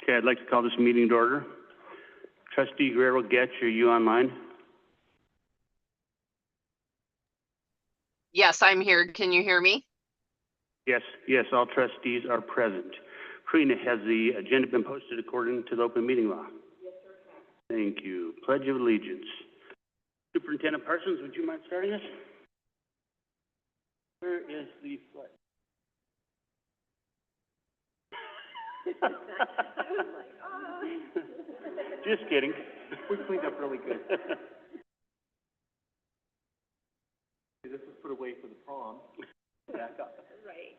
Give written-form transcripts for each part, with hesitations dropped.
Okay, I'd like to call this meeting to order. Trustee Guerrero-Getch, are you online? Yes, I'm here. Can you hear me? Yes, all trustees are present. Karina, has the agenda been posted according to the open meeting law? Yes, sir. Thank you. Pledge of Allegiance. Superintendent Parsons, would you mind starting us? Where is the flag? Just kidding. We cleaned up really good. This was put away for the prom. Back up. Right.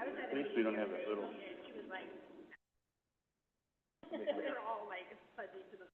At least we don't have that little. She was like, they're all like fuzzy to the.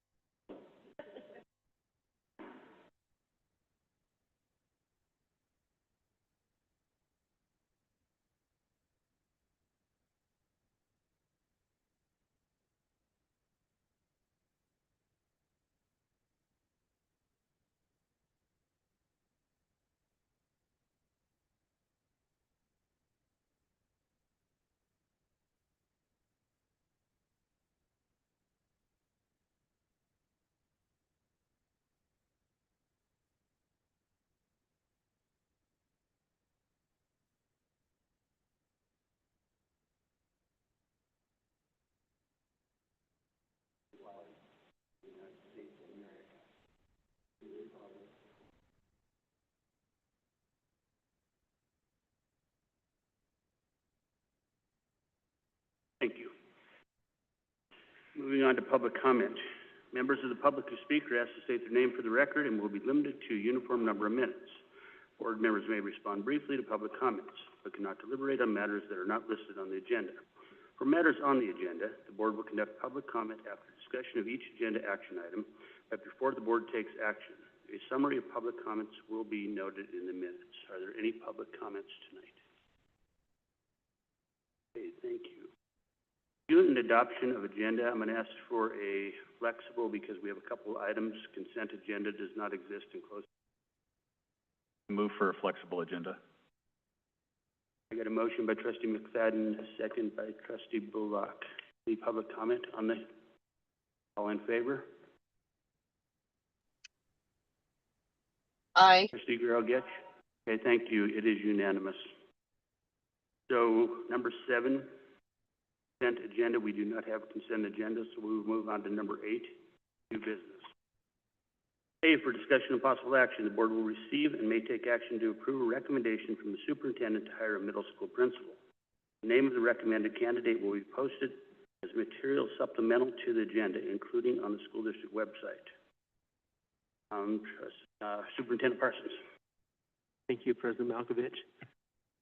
Thank you. Moving on to public comment. Members of the public who speak are asked to state their name for the record and will be limited to a uniform number of minutes. Board members may respond briefly to public comments, but cannot deliberate on matters that are not listed on the agenda. For matters on the agenda, the board will conduct public comment after discussion of each agenda action item, but before the board takes action. A summary of public comments will be noted in the minutes. Are there any public comments tonight? Okay, thank you. Due to adoption of agenda, I'm going to ask for a flexible, because we have a couple items. Consent agenda does not exist in closed. Move for a flexible agenda. I got a motion by Trustee McFadden, a second by Trustee Bullock. Any public comment on the? All in favor? Aye. Trustee Guerrero-Getch? Okay, thank you. It is unanimous. So, number 7, consent agenda. We do not have a consent agenda, so we will move on to number 8, new business. A, for discussion of possible action, the board will receive and may take action to approve a recommendation from the superintendent to hire a middle school principal. The name of the recommended candidate will be posted as material supplemental to the agenda, including on the school district website. Superintendent Parsons. Thank you, President Malkovich.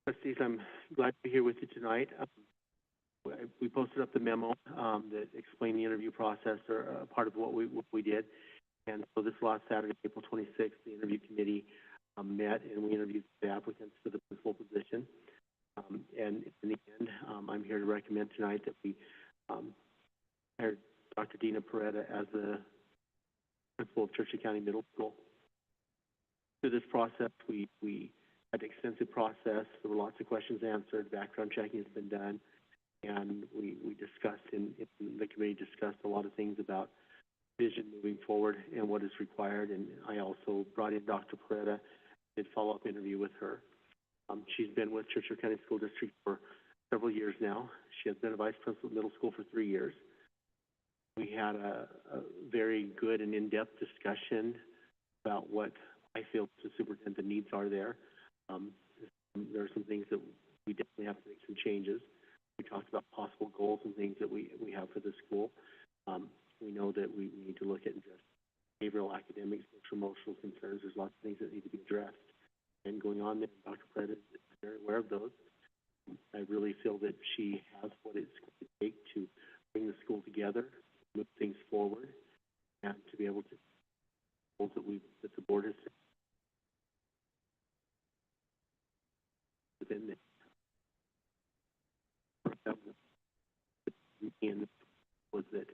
Trustees, I'm glad to be here with you tonight. We posted up the memo that explained the interview process, or part of what we did. And so this last Saturday, April 26th, the interview committee met, and we interviewed the applicants for the principal position. And in the end, I'm here to recommend tonight that we hired Dr. Dina Peretta as the principal of Churchill County Middle School. Through this process, we had an extensive process. There were lots of questions answered. Background checking has been done. And we discussed, in the committee discussed a lot of things about vision moving forward and what is required. And I also brought in Dr. Peretta, did follow-up interview with her. She's been with Churchill County School District for several years now. She has been a vice principal of middle school for 3 years. We had a very good and in-depth discussion about what I feel the superintendent needs are there. There are some things that we definitely have to make some changes. We talked about possible goals and things that we have for the school. We know that we need to look at just behavioral, academics, emotional concerns. There's lots of things that need to be addressed. And going on there, Dr. Peretta is very aware of those. I really feel that she has what it's going to take to bring the school together, move things forward, and to be able to goals that the board has set within it. And was that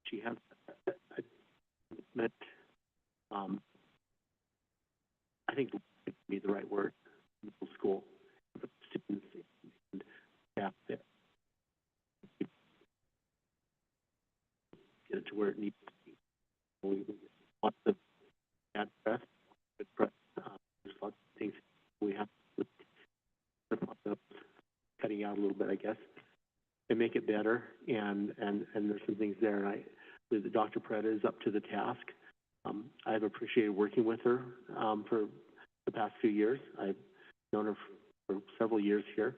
she has met, I think would be the right word, middle school, students and staff there. where it needs to be. We get lots of bad press, good press. There's lots of things we have to cutting out a little bit, I guess, and make it better. And there's some things there, and I believe that Dr. Peretta is up to the task. I've appreciated working with her for the past few years. I've known her for several years here.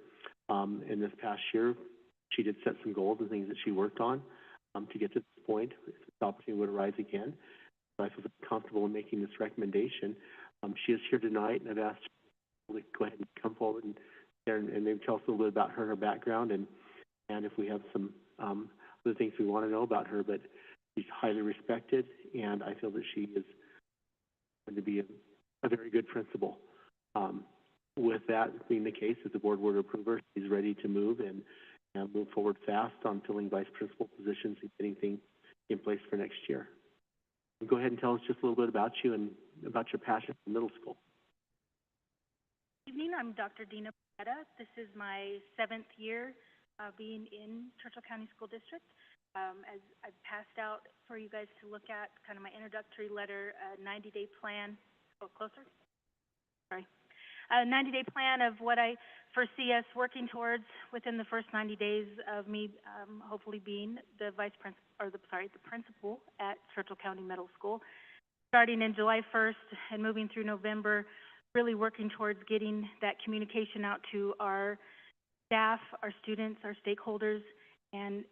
In this past year, she did set some goals and things that she worked on to get to this point. If this opportunity would arise again, so I feel comfortable in making this recommendation. She is here tonight, and I've asked her to go ahead and come forward and share and maybe tell us a little bit about her and her background, and if we have some other things we want to know about her. But she's highly respected, and I feel that she is going to be a very good principal. With that being the case, if the board were to approve her, she's ready to move and move forward fast on filling vice principal positions and getting things in place for next year. Go ahead and tell us just a little bit about you and about your passion for middle school. Good evening. I'm Dr. Dina Peretta. This is my 7th year being in Churchill County School District. As I've passed out for you guys to look at, kind of my introductory letter, a 90-day plan. Oh, closer? Sorry. A 90-day plan of what I foresee us working towards within the first 90 days of me hopefully being the the principal at Churchill County Middle School. Starting in July 1st and moving through November, really working towards getting that communication out to our staff, our students, our stakeholders, and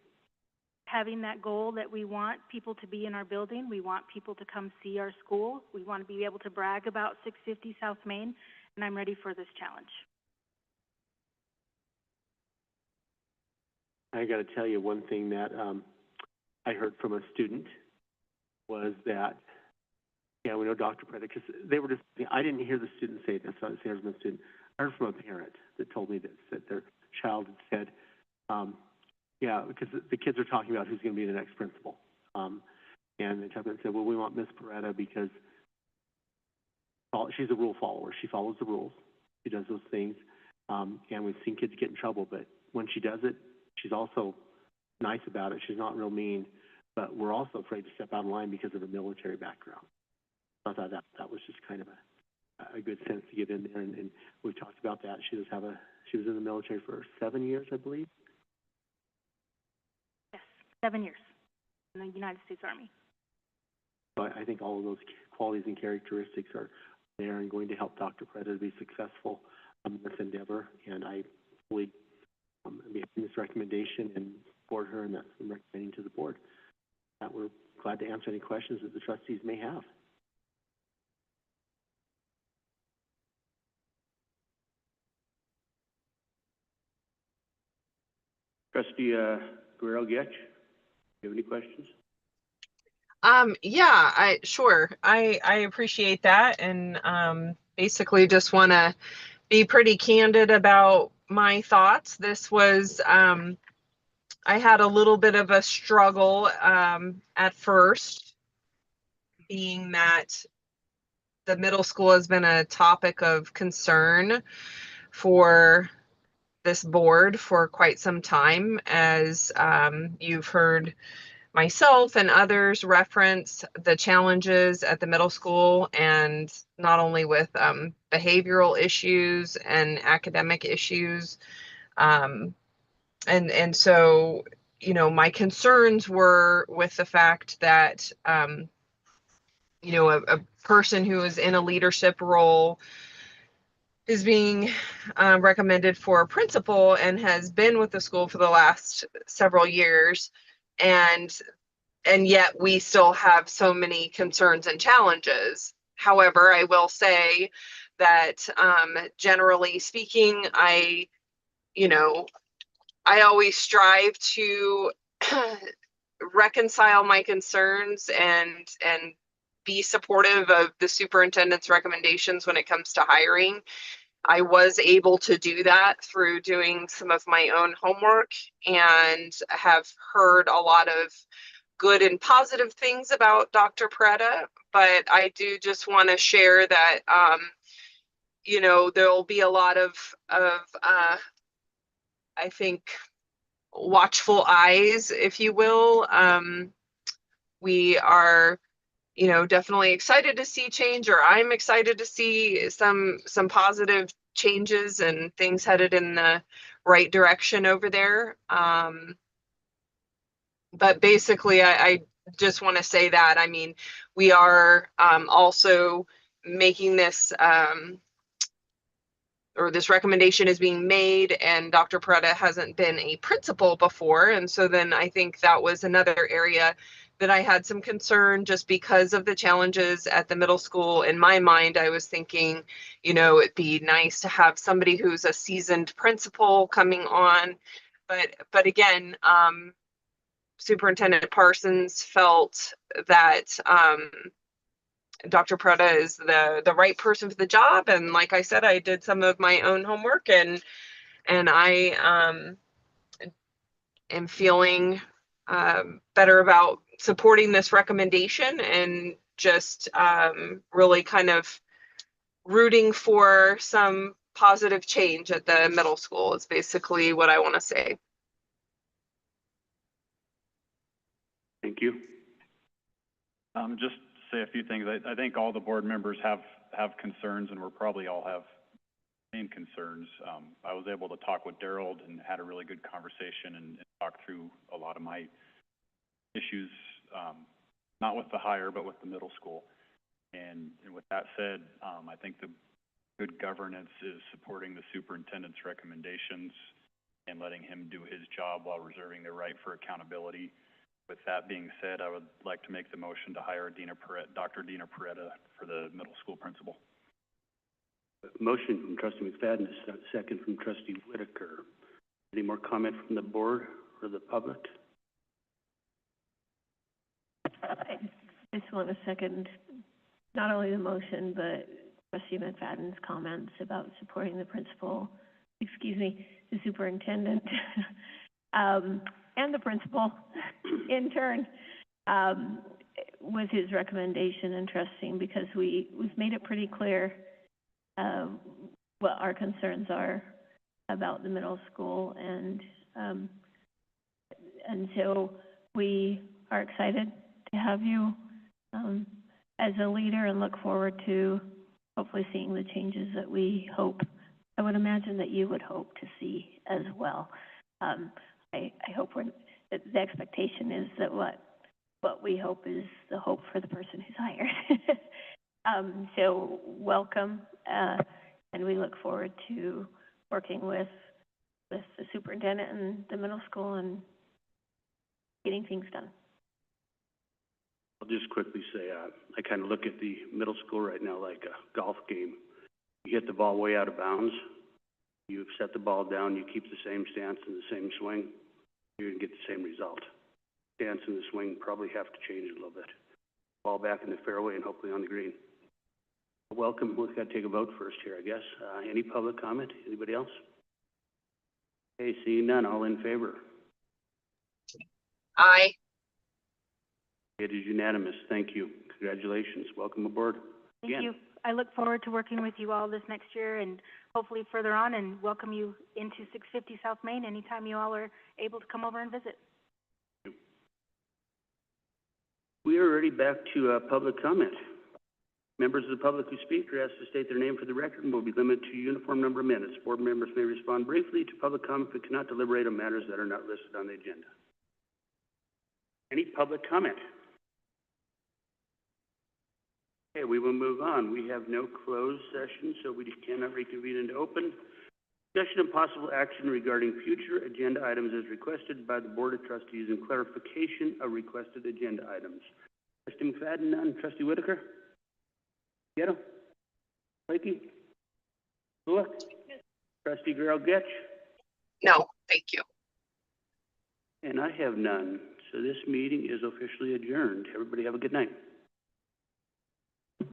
having that goal that we want people to be in our building. We want people to come see our school. We want to be able to brag about 650 South Main, and I'm ready for this challenge. I got to tell you, one thing that I heard from a student was that, yeah, we know Dr. Peretta, because they were just, I didn't hear the student say this, so I was saying from a student. I heard from a parent that told me this, that their child had said, yeah, because the kids are talking about who's going to be the next principal. And the child said, well, we want Miss Peretta because she's a rule follower. She follows the rules. She does those things. And we've seen kids get in trouble, but when she does it, she's also nice about it. She's not real mean, but we're also afraid to step out of line because of her military background. So I thought that was just kind of a good sense to get in there, and we've talked about that. She was in the military for 7 years, I believe. Yes, 7 years in the United States Army. So I think all of those qualities and characteristics are there and going to help Dr. Peretta to be successful in this endeavor. And I fully am making this recommendation and support her, and that's what I'm recommending to the board. We're glad to answer any questions that the trustees may have. Trustee Guerrero-Getch, do you have any questions? Yeah, sure. I appreciate that, and basically just want to be pretty candid about my thoughts. This was, I had a little bit of a struggle at first, being that the middle school has been a topic of concern for this board for quite some time, as you've heard myself and others reference the challenges at the middle school, and not only with behavioral issues and academic issues. And so, you know, my concerns were with the fact that, you know, a person who is in a leadership role is being recommended for a principal and has been with the school for the last several years, and yet we still have so many concerns and challenges. However, I will say that generally speaking, I always strive to reconcile my concerns and be supportive of the superintendent's recommendations when it comes to hiring. I was able to do that through doing some of my own homework, and have heard a lot of good and positive things about Dr. Peretta, but I do just want to share that, you know, there'll be a lot of I think, watchful eyes, if you will, we are, definitely excited to see change, or I'm excited to see some positive changes and things headed in the right direction over there. But basically, I just want to say that, I mean, we are also making this, or this recommendation is being made, and Dr. Peretta hasn't been a principal before. And so then I think that was another area that I had some concern, just because of the challenges at the middle school. In my mind, I was thinking, it'd be nice to have somebody who's a seasoned principal coming on. But again, Superintendent Parsons felt that Dr. Peretta is the right person for the job. And like I said, I did some of my own homework, and I am feeling better about supporting this recommendation, and just really kind of rooting for some positive change at the middle school is basically what I want to say. Thank you. Just say a few things. I think all the board members have concerns, and we're probably all have same concerns. I was able to talk with Daryl and had a really good conversation and talk through a lot of my issues, not with the higher, but with the middle school. And with that said, I think the good governance is supporting the superintendent's recommendations and letting him do his job while reserving the right for accountability. With that being said, I would like to make the motion to hire Dr. Dina Peretta for the middle school principal. Motion from Trustee McFadden, second from Trustee Whitaker. Any more comment from the board or the public? I just want to second not only the motion, but Trustee McFadden's comments about supporting the the superintendent, and the principal in turn, with his recommendation and trusting, because we've made it pretty clear what our concerns are about the middle school, and so we are excited to have you as a leader, and look forward to hopefully seeing the changes that we hope, I would imagine that you would hope to see as well. I hope the expectation is that what we hope is the hope for the person who's hired. So welcome, and we look forward to working with the superintendent and the middle school and getting things done. I'll just quickly say, I kind of look at the middle school right now like a golf game. You hit the ball way out of bounds, you set the ball down, you keep the same stance and the same swing, you're going to get the same result. Stance and the swing probably have to change a little bit. Ball back in the fairway and hopefully on the green. Welcome. We've got to take a vote first here, I guess. Any public comment? Anybody else? Okay, seeing none. All in favor? Aye. It is unanimous. Thank you. Congratulations. Welcome aboard. Thank you. I look forward to working with you all this next year, and hopefully further on, and welcome you into 650 South Main anytime you all are able to come over and visit. We are already back to public comment. Members of the public who speak are asked to state their name for the record and will be limited to a uniform number of minutes. Board members may respond briefly to public comment but cannot deliberate on matters that are not listed on the agenda. Any public comment? Okay, we will move on. We have no closed session, so we cannot reconvene into open. Discussion and possible action regarding future agenda items as requested by the Board of Trustees and clarification of requested agenda items. Trustee McFadden, none. Trustee Whitaker? Ghetto? Blakey? Bullock? Yes. Trustee Gerald-Getch? No, thank you. And I have none. So this meeting is officially adjourned. Everybody have a good night.